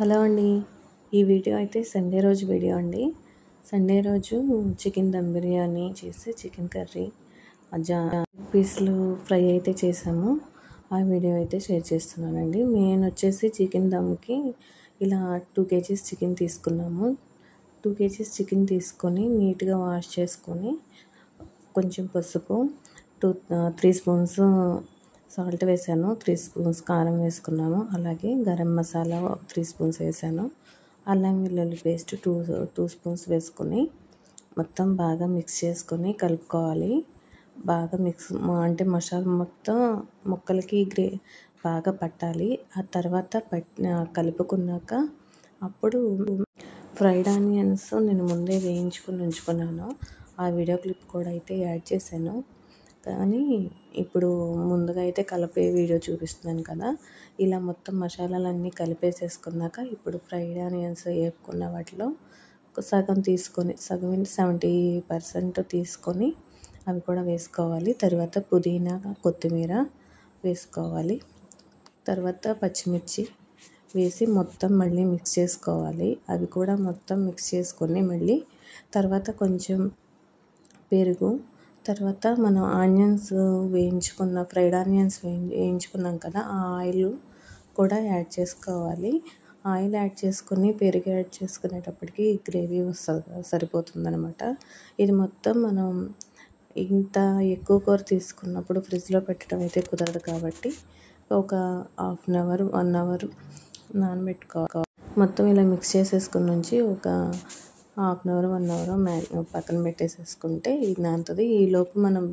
Hello అండి. ఈ video అయితే సండే రోజు వీడియో అండి. సండే రోజు చికెన్ దమ్ బిర్యానీ చేసి చికెన్ కర్రీ పీస్లు ఫ్రై అయితే చేసాము. ఆ వీడియో అయితే షేర్ చేస్తున్నానండి. నేను వచ్చేసి చికెన్ దమ్కి ఇలా 2 kgs చికెన్ తీసుకున్నాము. 2 kgs చికెన్ తీసుకొని నీట్గా వాష్ చేసుకొని కొంచెం పసుపు 3 స్పూన్స్ సాల్ట్ వేసాను, 3 స్పూన్స్ కారం వేసుకున్నాను, అలాగే గరం మసాలా 3 స్పూన్స్ వేసాను, అల్లం వెల్లుల్లి పేస్ట్ 2 స్పూన్స్ వేసుకొని మొత్తం బాగా మిక్స్ చేసుకొని కలుపుకోవాలి. బాగా అంటే మసాలా మొత్తం ముక్కలకి బాగా పట్టాలి. ఆ తర్వాత కలుపుకున్నాక అప్పుడు ఫ్రైడ్ ఆనియన్స్ నేను ముందే వేయించుకొని ఉంచుకున్నాను. ఆ వీడియో క్లిప్ కూడా అయితే యాడ్ చేశాను. కానీ ఇప్పుడు ముందుగా అయితే కలిపే వీడియో చూపిస్తున్నాను కదా. ఇలా మొత్తం మసాలాలన్నీ కలిపేసేసుకున్నాక ఇప్పుడు ఫ్రైడ్ ఆనియన్స్ వేపుకున్న వాటిలో సగం 70% తీసుకొని అవి కూడా వేసుకోవాలి. తర్వాత పుదీనా కొత్తిమీర వేసుకోవాలి. తర్వాత పచ్చిమిర్చి వేసి మొత్తం మళ్ళీ మిక్స్ చేసుకోవాలి. అవి కూడా మొత్తం మిక్స్ చేసుకొని మళ్ళీ తర్వాత కొంచెం పెరుగు, తర్వాత మనం ఆనియన్స్ ఫ్రైడ్ ఆనియన్స్ వేయించుకున్నాం కదా, ఆ ఆయిల్ కూడా యాడ్ చేసుకోవాలి. ఆయిల్ యాడ్ చేసుకొని పెరుగు యాడ్ చేసుకునేటప్పటికి గ్రేవీ సరిపోతుందన్నమాట. ఇది మొత్తం మనం ఇంత ఎక్కువ కూర తీసుకున్నప్పుడు ఫ్రిడ్జ్లో పెట్టడం అయితే కుదరదు కాబట్టి ఒక 1 అవర్ నానబెట్టుకోవాలి. మొత్తం ఇలా మిక్స్ చేసేసుకుని నుంచి ఒక 1 అవర్ పక్కన పెట్టేసేసుకుంటే ఇది నానుతుంది. ఈలోపు మనం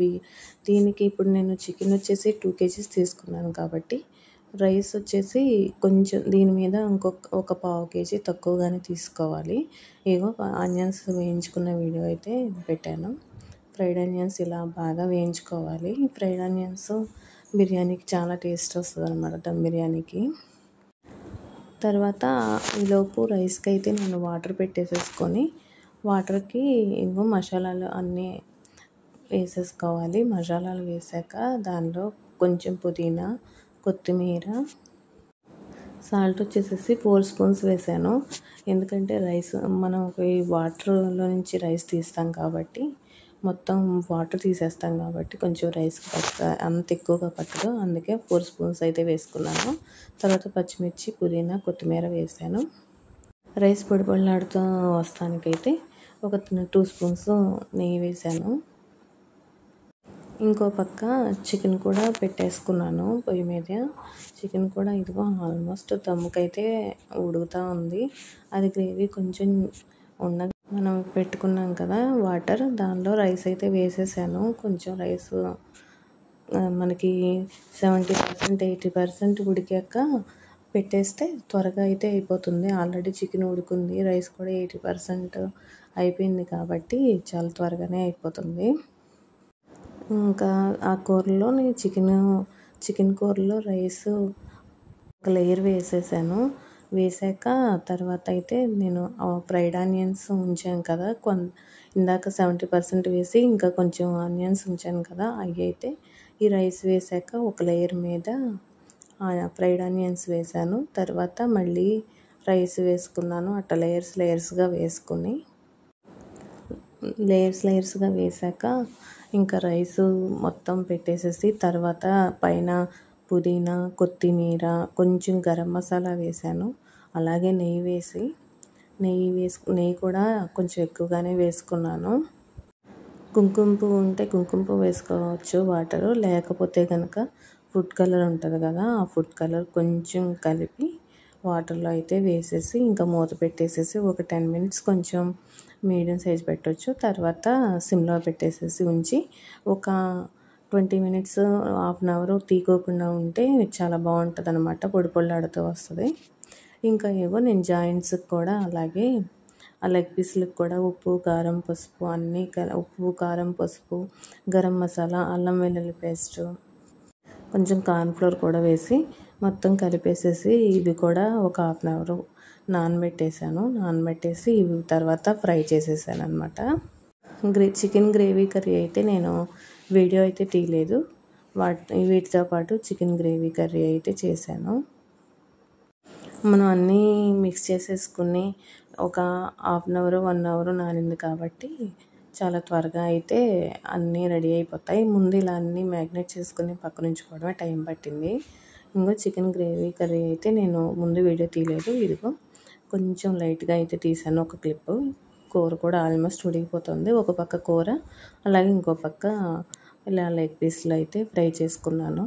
దీనికి ఇప్పుడు నేను చికెన్ వచ్చేసి 2 kgs తీసుకున్నాను కాబట్టి రైస్ వచ్చేసి కొంచెం దీని మీద ఒక 1/2 kg తక్కువగానే తీసుకోవాలి. ఆనియన్స్ వేయించుకున్న వీడియో అయితే పెట్టాను. ఫ్రైడ్ ఆనియన్స్ ఇలా బాగా వేయించుకోవాలి. ఫ్రైడ్ ఆనియన్స్ బిర్యానీకి చాలా టేస్ట్ వస్తుంది అన్నమాట, దమ్ బిర్యానీకి. తర్వాత ఈలోపు రైస్కి అయితే నేను వాటర్ పెట్టేసేసుకొని వాటర్కి మసాలాలు అన్నీ వేసేసుకోవాలి. మసాలాలు వేసాక దానిలో కొంచెం పుదీనా, కొత్తిమీర, సాల్ట్ వచ్చేసేసి 4 స్పూన్స్ వేసాను. ఎందుకంటే రైస్ మనం ఈ వాటర్లో నుంచి రైస్ తీస్తాం కాబట్టి మొత్తం వాటర్ తీసేస్తాం కాబట్టి కొంచెం రైస్ అంత ఎక్కువగా పట్టదు. అందుకే 4 స్పూన్స్ అయితే వేసుకున్నాను. తర్వాత పచ్చిమిర్చి, పుదీనా, కొత్తిమీర వేసాను. రైస్ పొడిపొడిలాడుతూ వస్తానికైతే ఒక 2 స్పూన్స్ నెయ్యి వేసాను. ఇంకో పక్క చికెన్ కూడా పెట్టేసుకున్నాను పొయ్యి మీద. చికెన్ కూడా ఇదిగో ఆల్మోస్ట్ దమ్ముకైతే ఉడుకుతూ ఉంది. అది గ్రేవీ కొంచెం మనం పెట్టుకున్నాం కదా వాటర్, దానిలో రైస్ అయితే వేసేసాను. కొంచెం రైస్ మనకి 70% 80% ఉడికాక పెట్టేస్తే త్వరగా అయితే అయిపోతుంది. ఆల్రెడీ చికెన్ ఉడుకుంది, రైస్ కూడా 80% అయిపోయింది కాబట్టి చాలా త్వరగానే అయిపోతుంది. ఇంకా ఆ కూరలో నేను చికెన్ కూరలో రైస్ ఒక లేయర్ వేసేసాను. వేసాక తర్వాత అయితే నేను ఫ్రైడ్ ఆనియన్స్ ఉంచాను కదా, ఇందాక 70% వేసి ఇంకా కొంచెం ఆనియన్స్ ఉంచాను కదా, అవి అయితే ఈ రైస్ వేసాక ఒక లేయర్ మీద ఫ్రైడ్ ఆనియన్స్ వేసాను. తర్వాత మళ్ళీ రైస్ వేసుకున్నాను. అట్లా లేయర్స్గా వేసుకొని లేయర్స్గా వేసాక ఇంకా రైస్ మొత్తం పెట్టేసేసి తర్వాత పైన పుదీనా, కొత్తిమీర, కొంచెం గరం మసాలా వేసాను. అలాగే నెయ్యి కూడా కొంచెం ఎక్కువగానే వేసుకున్నాను. కుంకుమ పువ్వు ఉంటే కుంకుమ పువ్వు వేసుకోవచ్చు వాటరు, లేకపోతే కనుక ఫుడ్ కలర్ ఉంటుంది కదా, ఆ ఫుడ్ కలర్ కొంచెం కలిపి వాటర్లో అయితే వేసేసి ఇంకా మూత పెట్టేసేసి ఒక 10 minutes కొంచెం మీడియం సైజ్ పెట్టవచ్చు. తర్వాత సిమ్లో పెట్టేసేసి ఉంచి ఒక 20 minutes, 1/2 hour తీకోకుండా ఉంటే చాలా బాగుంటుంది అన్నమాట, పొడి పొడిలాడుతూ వస్తుంది. ఇంకా నేను జాయింట్స్కి కూడా అలాగే ఆ లెగ్ పీస్లకు కూడా ఉప్పు, కారం, పసుపు అన్నీ ఉప్పు, కారం, పసుపు, గరం మసాలా, అల్లం వెల్లుల్లి పేస్ట్, కొంచెం కార్న్ఫ్లోర్ కూడా వేసి మొత్తం కలిపేసేసి ఇవి కూడా ఒక 1/2 hour నానబెట్టేసి ఇవి తర్వాత ఫ్రై చేసేసాను అన్నమాట. చికెన్ గ్రేవీ కర్రీ అయితే నేను వీడియో అయితే తీయలేదు. వీటితో పాటు చికెన్ గ్రేవీ కర్రీ అయితే చేశాను. మనం అన్నీ మిక్స్ చేసేసుకుని ఒక హాఫ్ అన్ అవర్ 1 అవర్ నానింది కాబట్టి చాలా త్వరగా అయితే అన్నీ రెడీ అయిపోతాయి. ముందు ఇలా అన్నీ మ్యాగ్నేట్ చేసుకుని పక్కన ఉంచుకోవడమే టైం పట్టింది. ఇంకో చికెన్ గ్రేవీ కర్రీ అయితే నేను ముందు వీడియో తీయలేదు, ఇదిగో కొంచెం లైట్గా అయితే తీసాను ఒక క్లిప్. కూర కూడా ఆల్మోస్ట్ ఉడికిపోతుంది. ఒక పక్క కూర, అలాగే ఇంకో పక్క ఇలా లెగ్ పీస్లు అయితే ఫ్రై చేసుకున్నాను.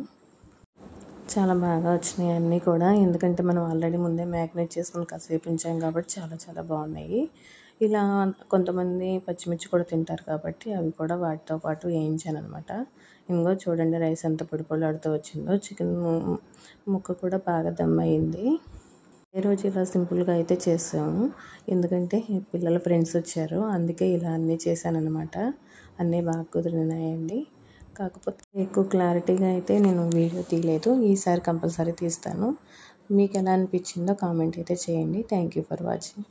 చాలా బాగా వచ్చినాయి అన్నీ కూడా, ఎందుకంటే మనం ఆల్రెడీ ముందే మ్యాగ్నేట్ చేసుకుని కాసేపు ఉంచాం కాబట్టి చాలా చాలా బాగున్నాయి. ఇలా కొంతమంది పచ్చిమిర్చి కూడా తింటారు కాబట్టి అవి కూడా వాటితో పాటు వేయించాను అనమాట. ఇంకో చూడండి రైస్ ఎంత పొడి పొడిలాడుతూ వచ్చిందో, చికెన్ ముక్క కూడా బాగా దమ్ అయింది. ఏ రోజు ఇలా సింపుల్గా అయితే చేసాము, ఎందుకంటే పిల్లల ఫ్రెండ్స్ వచ్చారు, అందుకే ఇలా అన్నీ చేశానన్నమాట. అన్నీ బాగా కుదిరినాయండి. కాకపోతే ఎక్కువ క్లారిటీగా అయితే నేను వీడియో తీయలేదు, ఈసారి కంపల్సరీ తీస్తాను. మీకు ఎలా అనిపించిందో కామెంట్ అయితే చేయండి. Thank you for watching.